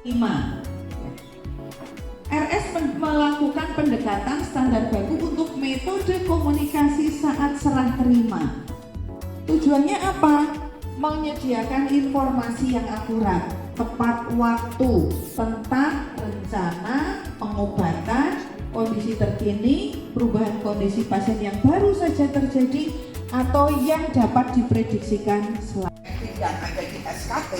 5. RS melakukan pendekatan standar baku untuk metode komunikasi saat serah terima. Tujuannya apa? Menyediakan informasi yang akurat, tepat waktu tentang rencana pengobatan, kondisi terkini, perubahan kondisi pasien yang baru saja terjadi atau yang dapat diprediksikan selanjutnya. Yang ada di SKP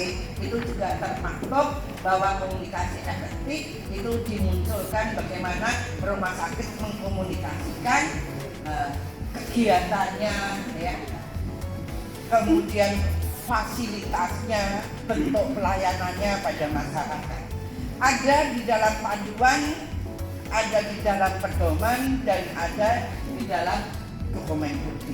itu juga termaktub bahwa komunikasi efektif itu dimunculkan bagaimana rumah sakit mengkomunikasikan kegiatannya, ya, kemudian fasilitasnya, bentuk pelayanannya pada masyarakat. Ada di dalam panduan, ada di dalam pedoman, dan ada di dalam dokumen bukti.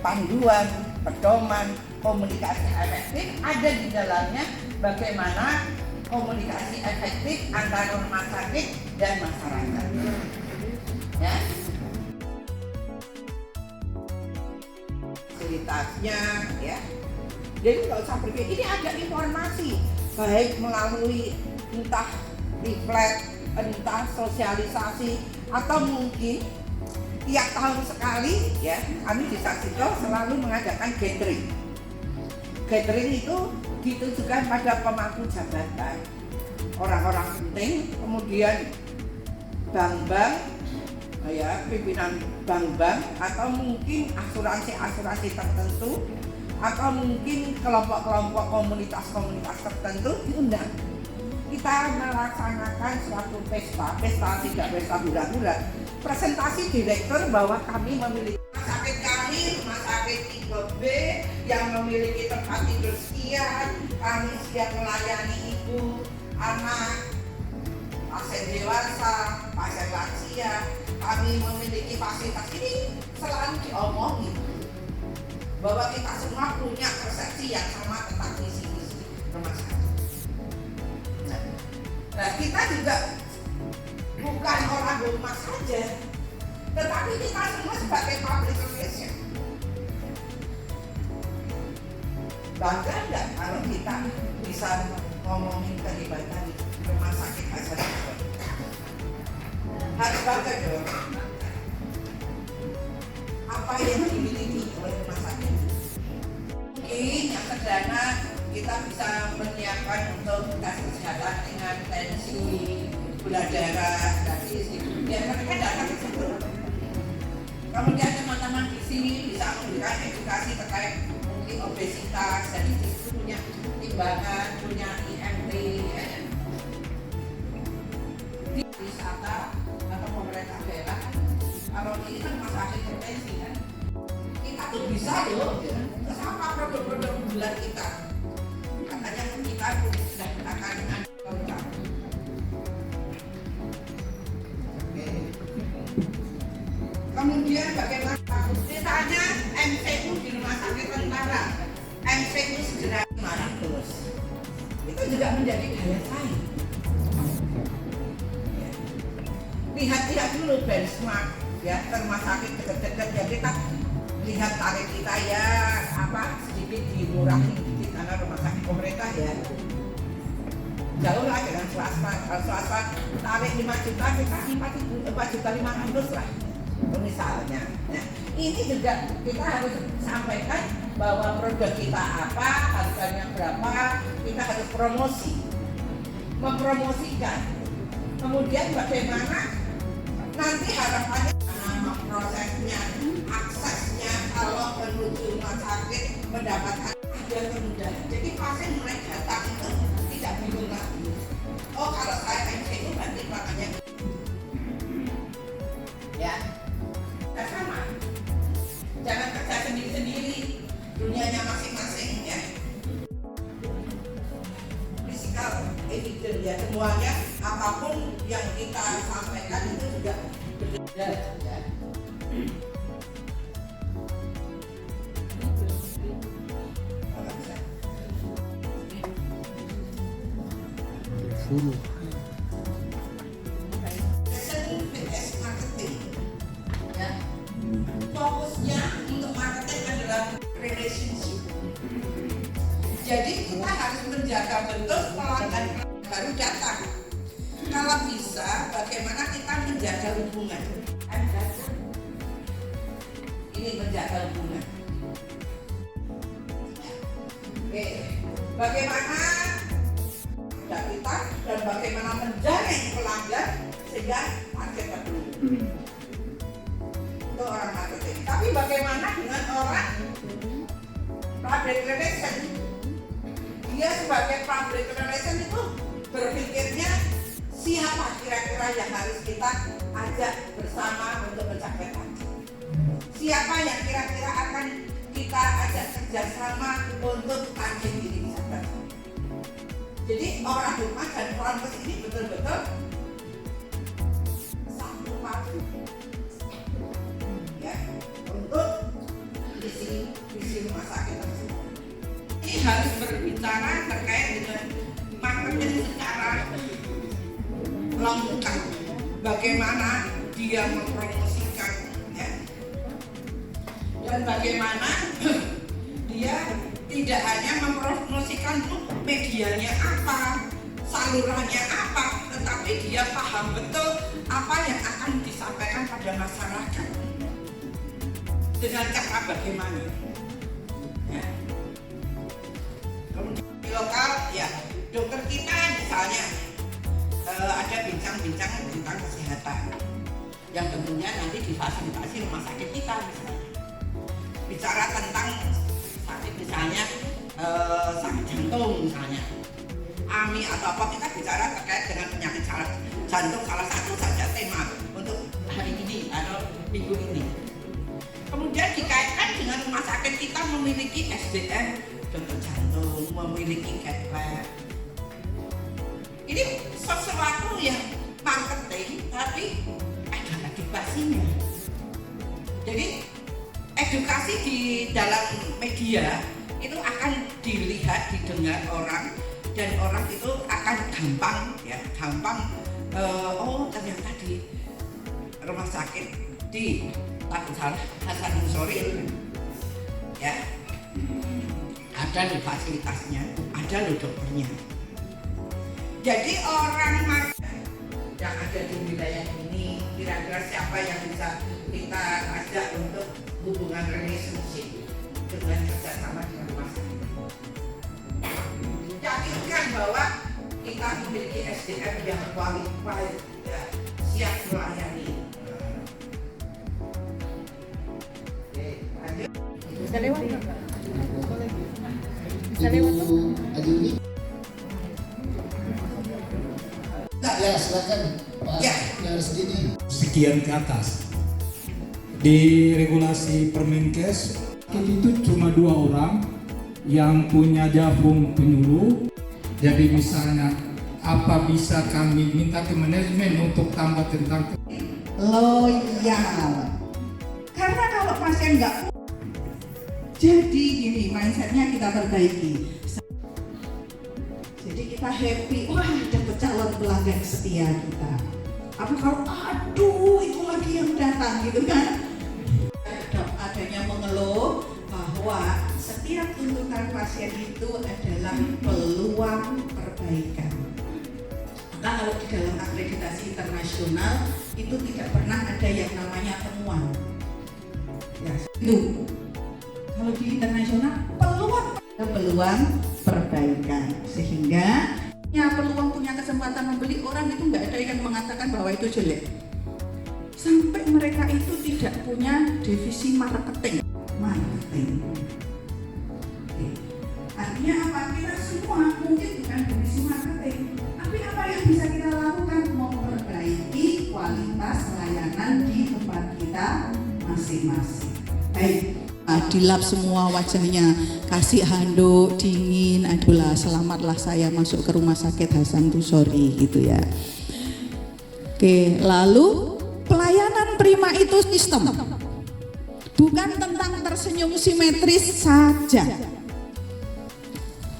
Panduan, pedoman, komunikasi efektif ada di dalamnya bagaimana komunikasi efektif antara rumah sakit dan masyarakat. Ya. Fasilitasnya, ya. Jadi nggak usah berpikir, ini ada informasi baik melalui entah leaflet, entah sosialisasi, atau mungkin tiap tahun sekali, ya, kami di Saksito selalu mengadakan gathering. Gathering itu ditujukan pada pemangku jabatan, orang-orang penting, kemudian bank-bank, ya, pimpinan bank-bank, atau mungkin asuransi-asuransi tertentu, atau mungkin kelompok-kelompok komunitas-komunitas tertentu diundang. Kita melaksanakan suatu pesta tidak pesta hura-hura. Presentasi direktur bahwa kami memiliki rumah sakit kami, rumah sakit tipe B yang memiliki tempat tidur sekian, kami siap melayani ibu, anak, pasien dewasa, pasien lansia, kami memiliki fasilitas. Ini selalu diomongin bahwa kita semua punya persepsi yang sama tentang visi-misi rumah sakit. Nah, kita juga bukan orang rumah saja, tetapi kita semua sebagai public relation. Bangga enggak kalau kita bisa ngomongin keherbatan rumah sakit Hasan Sadikin? Harus bangga dong. Apa yang dimiliki oleh rumah sakit? Mungkin yang sederhana kita bisa menyiapkan untuk tes kesehatan dengan tensi, gula darah, diabetes, biar mereka datang ke situ. Kemudian teman-teman di sini bisa memberikan edukasi terkait mungkin obesitas, dan di situ punya timbangan, punya IMT, ya. Di wisata atau pemerintah daerah, kalau ini kan rumah sakit provinsi kan, kita tuh bisa loh, ya. Terus apa produk-produk unggulan kita? Katanya kita sudah akan lengkap. Kemudian bagaimana misalnya MCU di rumah sakit tentara, MCU segera 500, itu juga menjadi daya saing. Lihat-lihat dulu benchmark, ya, ke rumah sakit dekat-dekat, ya, kita lihat tarif kita, ya, apa sedikit dimurangi dikit karena rumah sakit pemerintah, ya, jauh lah dengan swasta. Kalau swasta tarik 5 juta, kita 4.500.000 lah misalnya. Nah, ini juga kita harus sampaikan bahwa produk kita apa, harganya berapa, kita harus promosi, mempromosikan. Kemudian bagaimana nanti harapannya prosesnya, aksesnya kalau menuju rumah sakit mendapatkan biar kemudahan. Jadi pasien mulai datang itu tidak bingung lagi. Oh, kalau saya MCU berarti makanya, ya, kita sama. Jangan kerja sendiri-sendiri, dunianya masing-masing, ya. Physical evidence, ya, semuanya apapun yang kita sampaikan itu juga berbeda, ya. Marketing, ya. Fokusnya untuk marketing adalah relationship. Jadi kita harus menjaga betul pelanggan baru datang. Kalau bisa, bagaimana kita menjaga hubungan? Ini menjaga hubungan. Oke, bagaimana kita dan bagaimana menjaring pelanggan sehingga target terpenuhi. Itu orang marketing. Tapi bagaimana dengan orang public relation? Dia sebagai public relation itu berpikirnya siapa kira-kira yang harus kita ajak bersama untuk mencapai target. Siapa yang kira-kira akan kita ajak kerjasama untuk target ini bisa tercapai. Jadi orang rumah dan front ini betul-betul satu padu, ya, untuk visi rumah sakit tersebut. Ini harus berbicara terkait dengan marketing secara lengkap. Bagaimana dia mempromosikan, ya, dan bagaimana dia tidak hanya mempromosikan medianya apa, salurannya apa, tetapi dia paham betul apa yang akan disampaikan pada masyarakat dengan cara bagaimana. Ya. Kemudian di lokal, ya, dokter kita misalnya ada bincang-bincang tentang kesehatan yang tentunya nanti difasilitasi rumah sakit kita misalnya. Bicara tentang sakit misalnya sakit jantung misalnya, AMI atau apa, kita bicara terkait dengan penyakit jantung salah satu saja tema untuk hari ini atau minggu ini. Kemudian dikaitkan dengan rumah sakit kita memiliki SDM dokter jantung, memiliki cath. Ini sesuatu yang marketing tapi ada edukasinya. Jadi edukasi di dalam media itu akan dilihat, didengar orang, dan orang itu akan gampang, oh ternyata di rumah sakit di Hasanuddin, ya, ada di fasilitasnya, ada loh dokternya. Jadi orang yang ada di wilayah ini kira-kira siapa yang bisa kita ajak untuk hubungan relationship dengan kerjasama dengan rumah sakit. Yakinkan bahwa kita memiliki SDM yang qualified, ya, siap melayani. Oke, lanjut. Bisa lewat nggak? Bisa lewat tuh? Ya, silakan Pak. Ya. Yang segini. Sekian ke atas. Di regulasi Permenkes itu cuma 2 orang yang punya jarum penyuluh. Jadi misalnya apa bisa kami minta ke manajemen untuk tambah tentang loyal. Karena kalau pasien nggak, jadi gini mindsetnya kita perbaiki. Jadi kita happy, wah dapat calon pelanggan setia kita. Apa kalau aduh itu lagi yang datang gitu kan? Adanya mengeluh bahwa setiap tuntutan pasien itu adalah peluang perbaikan. Maka kalau di dalam akreditasi internasional itu tidak pernah ada yang namanya temuan. Ya, itu. Kalau di internasional peluang perbaikan, sehingga ya peluang punya kesempatan membeli, orang itu nggak ada yang mengatakan bahwa itu jelek. Sampai mereka itu tidak punya divisi marketing. Artinya apa? Kita semua mungkin bukan divisi marketing, tapi apa yang bisa kita lakukan? Memperbaiki kualitas layanan di tempat kita masing-masing. Baik. Dilap semua wajahnya, kasih handuk dingin, adulah selamatlah saya masuk ke rumah sakit Hasanuddin gitu ya. Oke, lalu pelayanan prima itu sistem, bukan tentang tersenyum simetris saja,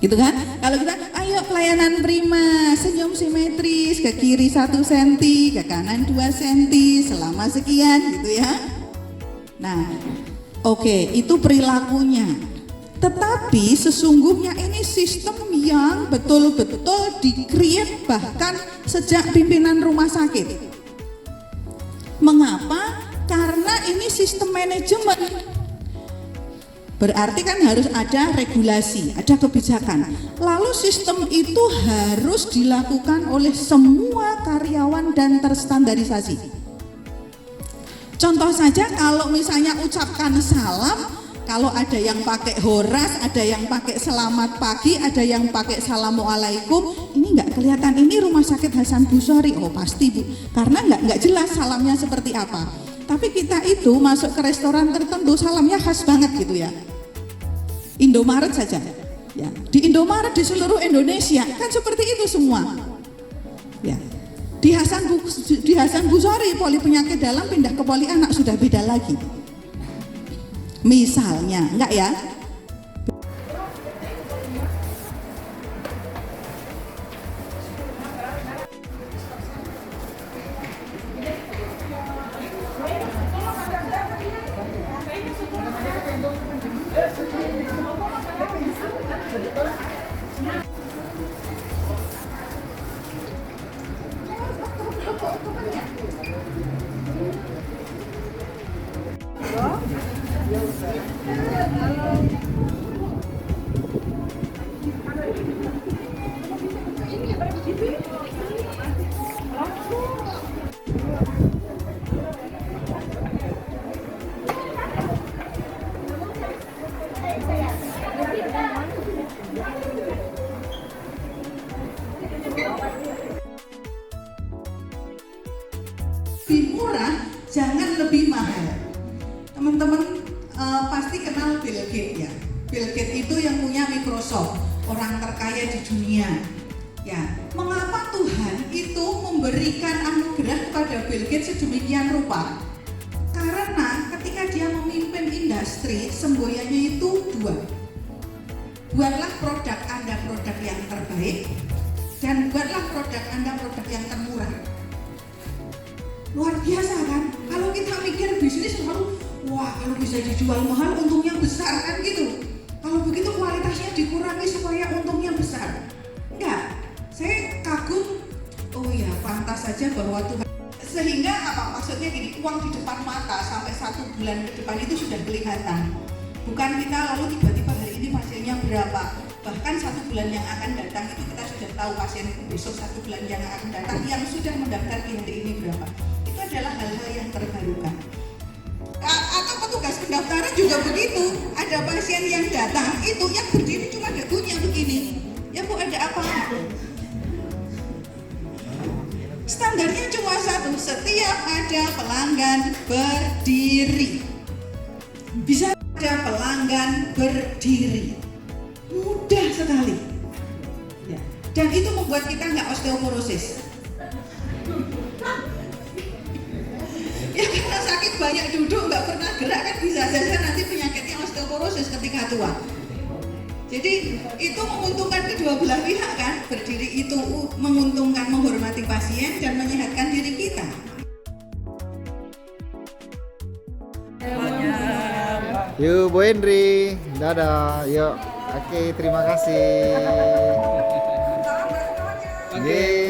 gitu kan? Kalau kita, ayo pelayanan prima, senyum simetris, ke kiri 1 cm, ke kanan 2 cm, selama sekian, gitu ya. Nah, oke, itu perilakunya. Tetapi sesungguhnya ini sistem yang betul-betul di-create bahkan sejak pimpinan rumah sakit. Mengapa? Karena ini sistem manajemen. Berarti kan harus ada regulasi, ada kebijakan. Lalu sistem itu harus dilakukan oleh semua karyawan dan terstandarisasi. Contoh saja kalau misalnya ucapkan salam, kalau ada yang pakai horas, ada yang pakai selamat pagi, ada yang pakai assalamualaikum, ini nggak kelihatan ini rumah sakit Hasan Bushori. Oh pasti Bu, karena nggak jelas salamnya seperti apa. Tapi kita itu masuk ke restoran tertentu salamnya khas banget gitu ya. Indomaret saja, ya di Indomaret di seluruh Indonesia kan seperti itu semua. Ya di Hasan Bushori poli penyakit dalam pindah ke poli anak sudah beda lagi. Misalnya, enggak ya? Lebih murah, jangan lebih mahal. Teman-teman pasti kenal Bill Gates ya. Bill Gates itu yang punya Microsoft, orang terkaya di dunia. Ya, mengapa Tuhan itu memberikan anugerah kepada Bill Gates sedemikian rupa? Karena ketika dia memimpin industri, semboyannya itu dua. Buatlah produk Anda produk yang terbaik, dan buatlah produk Anda produk yang termurah. Luar biasa kan? Kalau kita mikir bisnis selalu, wah kalau bisa dijual mahal untungnya besar kan gitu. Kalau begitu kualitasnya dikurangi supaya untungnya besar. Enggak, saya kagum, oh ya pantas saja bahwa Tuhan. Sehingga apa maksudnya gini, uang di depan mata sampai 1 bulan ke depan itu sudah kelihatan. Bukan kita lalu tiba-tiba hari ini pasiennya berapa. Bahkan 1 bulan yang akan datang itu kita sudah tahu pasien besok 1 bulan yang akan datang yang sudah mendaftar di hari ini berapa. Itu adalah hal-hal yang terbarukan. Atau petugas pendaftaran juga begitu. Ada pasien yang datang itu yang berdiri cuma dagunya begini. Ya Bu, ada apa? Standarnya cuma satu, setiap ada pelanggan berdiri. Bisa ada pelanggan berdiri. Mudah sekali. Ya. Dan itu membuat kita nggak osteoporosis. Ya karena sakit banyak duduk, nggak pernah gerak kan bisa saja nanti penyakitnya osteoporosis ketika tua. Jadi itu menguntungkan kedua belah pihak kan, berdiri itu menguntungkan menghormati pasien dan menyehatkan diri kita. Yuk Bu Hendri, dadah, yuk. Oke, terima kasih. Salam buat semuanya. Yeay.